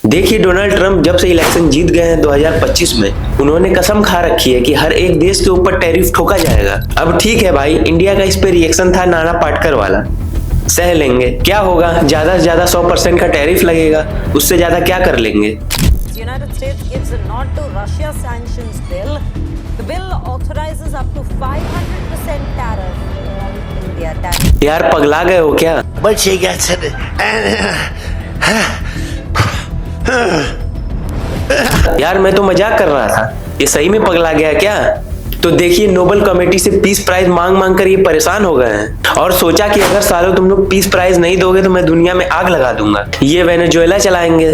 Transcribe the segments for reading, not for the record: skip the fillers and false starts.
देखिए Donald Trump जब से इलेक्शन जीत गए हैं 2025 में, उन्होंने कसम खा रखी है कि हर एक देश के ऊपर टैरिफ ठोका जाएगा। अब ठीक है भाई, इंडिया का इस पे रिएक्शन था नाना पाटेकर वाला, सह लेंगे, क्या होगा, ज्यादा से ज्यादा 100% का टैरिफ लगेगा, उससे ज्यादा क्या कर लेंगे। United States gives a nod to Russia sanctions bill. The bill authorizes up to 500% tariff on India tariff. यार पगला गए हो क्या? यार मैं तो मजाक कर रहा था, ये सही में पगला गया क्या? तो देखिए नोबेल कमेटी से पीस प्राइज मांग मांग कर ये परेशान हो गए हैं और सोचा कि अगर सालों तुम लोग पीस प्राइज नहीं दोगे तो मैं दुनिया में आग लगा दूंगा। ये वेनेजुएला चलाएंगे,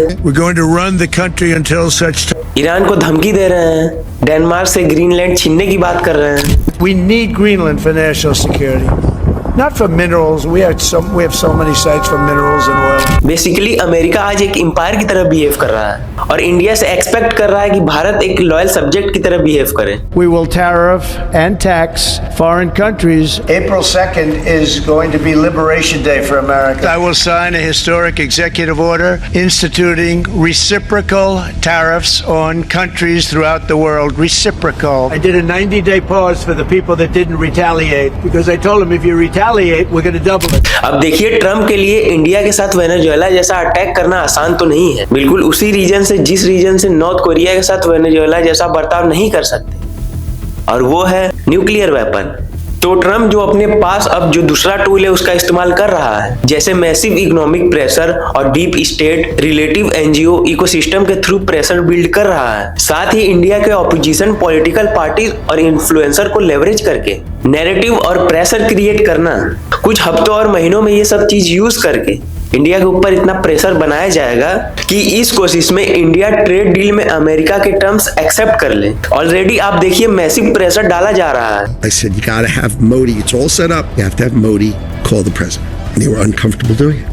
ईरान को धमकी दे रहे हैं, डेनमार्क से ग्रीनलैंड छीनने की बात कर रहे हैं। We need Greenland for national security. Not for minerals. We have so many sites for minerals and oil. Basically America आज एक एम्पायर की तरह बिहेव कर रहा है और इंडिया से एक्सपेक्ट कर रहा है कि भारत एक लॉयल सब्जेक्ट की तरह बिहेव करे। We will tariff and tax foreign countries. April 2nd is going to be Liberation Day for America. I will sign a historic executive order instituting reciprocal tariffs on countries throughout the world. Reciprocal. I did a 90-day pause for the people that didn't retaliate because I told them if you retaliate, we're going to double it. अब देखिए Trump के लिए India के साथ Venezuela जैसा attack करना आसान तो नहीं है, बिल्कुल उसी रीजन से जिस रीजन से नॉर्थ कोरिया के साथ वेनेजुएला जैसा बर्ताव नहीं कर सकते, और वो है न्यूक्लियर वेपन। तो ट्रम्प जो अपने पास अब जो दूसरा टूल है उसका इस्तेमाल कर रहा है, जैसे मैसिव इकोनॉमिक प्रेशर और deep state relative NGO ecosystem के थ्रू प्रेशर बिल्ड कर रहा है। साथ ही इंडिया के ऑपोजिशन पॉलिटिकल पार्टीज और इन्फ्लुएंसर को लेवरेज करके नैरेटिव और प्रेशर क्रिएट करना। कुछ हफ्तों और महीनों में ये सब चीज यूज करके इंडिया के ऊपर इतना प्रेशर बनाया जाएगा कि इस कोशिश में इंडिया ट्रेड डील में अमेरिका के टर्म्स एक्सेप्ट कर ले। ऑलरेडी आप देखिए मैसिव प्रेशर डाला जा रहा है। I said you gotta have Modi. It's all set up. You have to have Modi call the president. And they were uncomfortable doing it.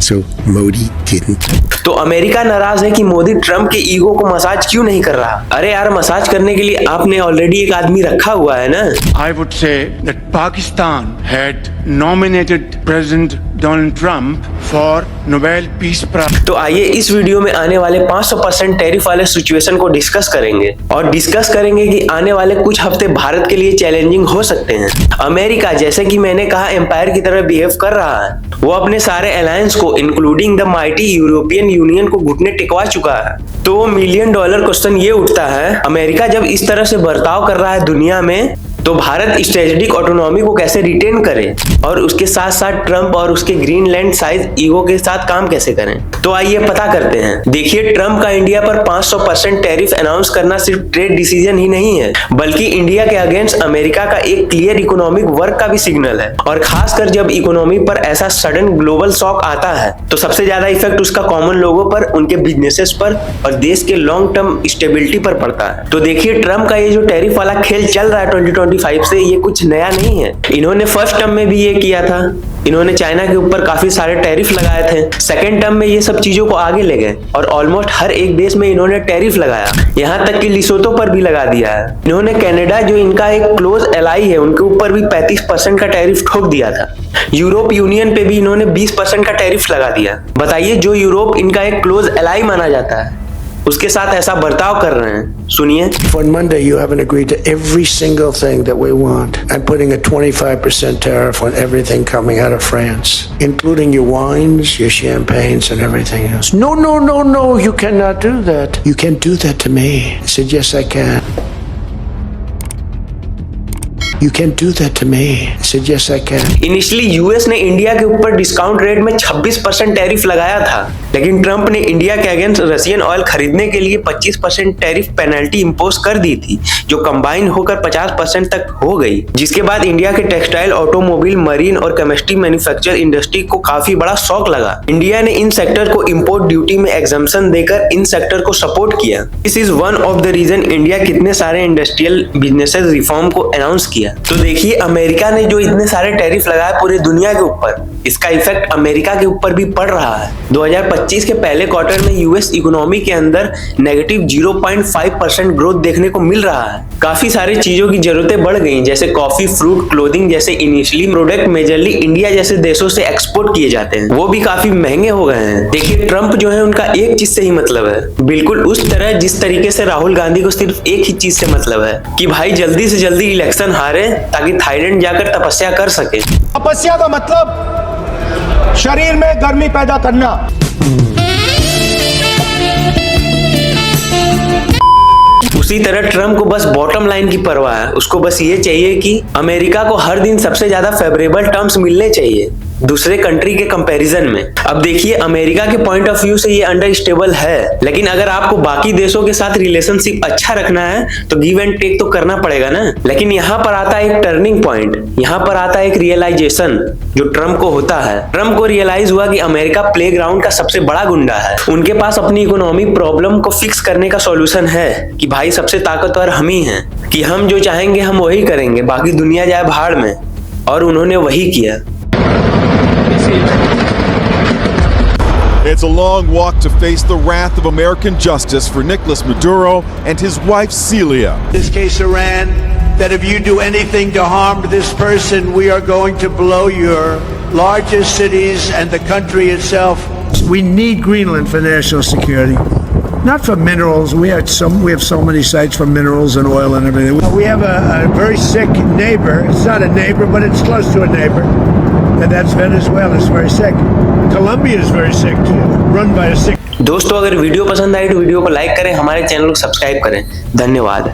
So Modi didn't. तो America नाराज है कि मोदी ट्रम्प के ego को मसाज क्यों नहीं कर रहा। अरे यार मसाज करने के लिए आपने ऑलरेडी एक आदमी रखा हुआ है ना। I would say that Pakistan had nominated President Donald Trump for Nobel Peace Prize. तो आइए इस वीडियो में आने वाले 500% टैरिफ वाले सिचुएशन को डिस्कस करेंगे और डिस्कस करेंगे कि आने वाले कुछ हफ्ते भारत के लिए चैलेंजिंग हो सकते हैं। अमेरिका जैसे कि मैंने कहा एम्पायर की तरह बिहेव कर रहा है, वो अपने सारे अलायंस को including the mighty European union को घुटने टिकवा चुका है। तो $1 मिलियन क्वेश्चन ये उठता है, अमेरिका जब इस तरह से बर्ताव कर रहा है दुनिया में, तो भारत स्ट्रेटेजिक ऑटोनॉमी को कैसे रिटेन करे और उसके साथ साथ ट्रम्प और उसके ग्रीनलैंड साइज ईगो के साथ काम कैसे करें। तो आइए पता करते हैं। देखिए ट्रम्प का इंडिया पर 500% टैरिफ अनाउंस करना सिर्फ ट्रेड डिसीजन ही नहीं है, बल्कि इंडिया के अगेंस्ट अमेरिका का एक क्लियर इकोनॉमिक वर्क का भी सिग्नल है। और खासकर जब इकोनॉमी पर ऐसा सडन ग्लोबल शॉक आता है तो सबसे ज्यादा इफेक्ट उसका कॉमन लोगों पर, उनके बिजनेसेस पर और देश के लॉन्ग टर्म स्टेबिलिटी पर पड़ता है। तो देखिए ट्रम्प का ये जो टैरिफ वाला खेल चल रहा है 2025 से, ये कुछ नया नहीं है। इन्होंने फर्स्ट टर्म में भी ये किया था, इन्होंने चाइना के ऊपर काफी सारे टैरिफ लगाए थे। सेकेंड टर्म में ये सब चीजों को आगे ले गए और ऑलमोस्ट हर एक देश में इन्होंने टैरिफ लगाया, यहाँ तक कि लिसोतो पर भी लगा दिया है। इन्होंने कनाडा जो इनका एक क्लोज एलाई है उनके ऊपर भी 35% का टैरिफ ठोक दिया था। यूरोप यूनियन पे भी इन्होंने 20% का टैरिफ लगा दिया। बताइए जो यूरोप इनका एक क्लोज एलाई माना जाता है उसके साथ ऐसा बर्ताव कर रहे हैं। सुनिए। On Monday, you haven't agreed to every single thing that we want. I'm putting a 25% tariff on everything coming out of France, including your wines, your champagnes, and everything else. No, no, no, no, you cannot do that. You can't do that to me. I said, yes, I can. You can't do that to me. I said, yes, I can. Initially US ने India के ऊपर discount rate में 26% tariff लगाया था, लेकिन Trump ने India के against Russian oil खरीदने के लिए 25% टैरिफ पेनल्टी इंपोज कर दी थी, जो कंबाइन होकर 50% तक हो गई, जिसके बाद इंडिया के टेक्सटाइल, ऑटोमोबाइल, मरीन और केमिस्ट्री मैन्युफैक्चर इंडस्ट्री को काफी बड़ा शॉक लगा। इंडिया ने इन सेक्टर को इंपोर्ट ड्यूटी में एग्जम्पशन देकर इन सेक्टर को सपोर्ट किया। This is one of the reason India कितने सारे इंडस्ट्रियल बिजनेसेस रिफॉर्म को अनाउंस किया। तो देखिए अमेरिका ने जो इतने सारे टैरिफ लगाए पूरे दुनिया के ऊपर, इसका इफेक्ट अमेरिका के ऊपर भी पड़ रहा है। 2025 के पहले क्वार्टर में यूएस इकोनॉमी के अंदर नेगेटिव 0.5% ग्रोथ देखने को मिल रहा है। काफी सारी चीजों की जरूरतें बढ़ गई, जैसे कॉफी, फ्रूट, क्लोथिंग जैसे इनिशियली प्रोडक्ट मेजरली इंडिया जैसे देशों से एक्सपोर्ट किए जाते हैं, वो भी काफी महंगे हो गए हैं। देखिए ट्रम्प जो है उनका एक चीज से ही मतलब है, बिल्कुल उस तरह जिस तरीके से राहुल गांधी को सिर्फ एक ही चीज से मतलब है कि भाई जल्दी से जल्दी इलेक्शन हारे ताकि थाईलैंड जाकर तपस्या कर सके। तपस्या का मतलब शरीर में गर्मी पैदा करना। उसी तरह ट्रम्प को बस बॉटम लाइन की परवाह है, उसको बस ये चाहिए कि अमेरिका को हर दिन सबसे ज्यादा फेवरेबल टर्म्स मिलने चाहिए दूसरे कंट्री के कंपैरिजन में। अब देखिए अमेरिका के पॉइंट ऑफ व्यू से ये अंडर स्टेबल है, लेकिन अगर आपको बाकी देशों के साथ रिलेशनशिप अच्छा रखना है तो गिव एंड टेक तो करना पड़ेगा ना। लेकिन यहाँ पर आता है एक टर्निंग पॉइंट, यहाँ पर आता है एक रियलाइजेशन जो ट्रम्प को होता है। ट्रम्प को रियलाइज हुआ कि अमेरिका प्लेग्राउंड का सबसे बड़ा गुंडा है। उनके पास अपनी इकोनॉमी प्रॉब्लम को फिक्स करने का सॉल्यूशन है कि भाई सबसे ताकतवर हम ही हैं, कि हम जो चाहेंगे हम वही करेंगे, बाकी दुनिया जाए भाड़ में। और उन्होंने वही किया। It's a long walk to face the wrath of American justice for Nicolas Maduro and his wife Celia. This case, Iran, that if you do anything to harm this person, we are going to blow your largest cities and the country itself. We need Greenland for national security, not for minerals. We have so many sites for minerals and oil and everything. We have a very sick neighbor. It's not a neighbor, but it's close to a neighbor. And that's Venezuela. It's very sick. Colombia is very sick too, run by a sick. दोस्तों अगर video पसंद आई तो video को like करें, हमारे channel को subscribe करें। धन्यवाद।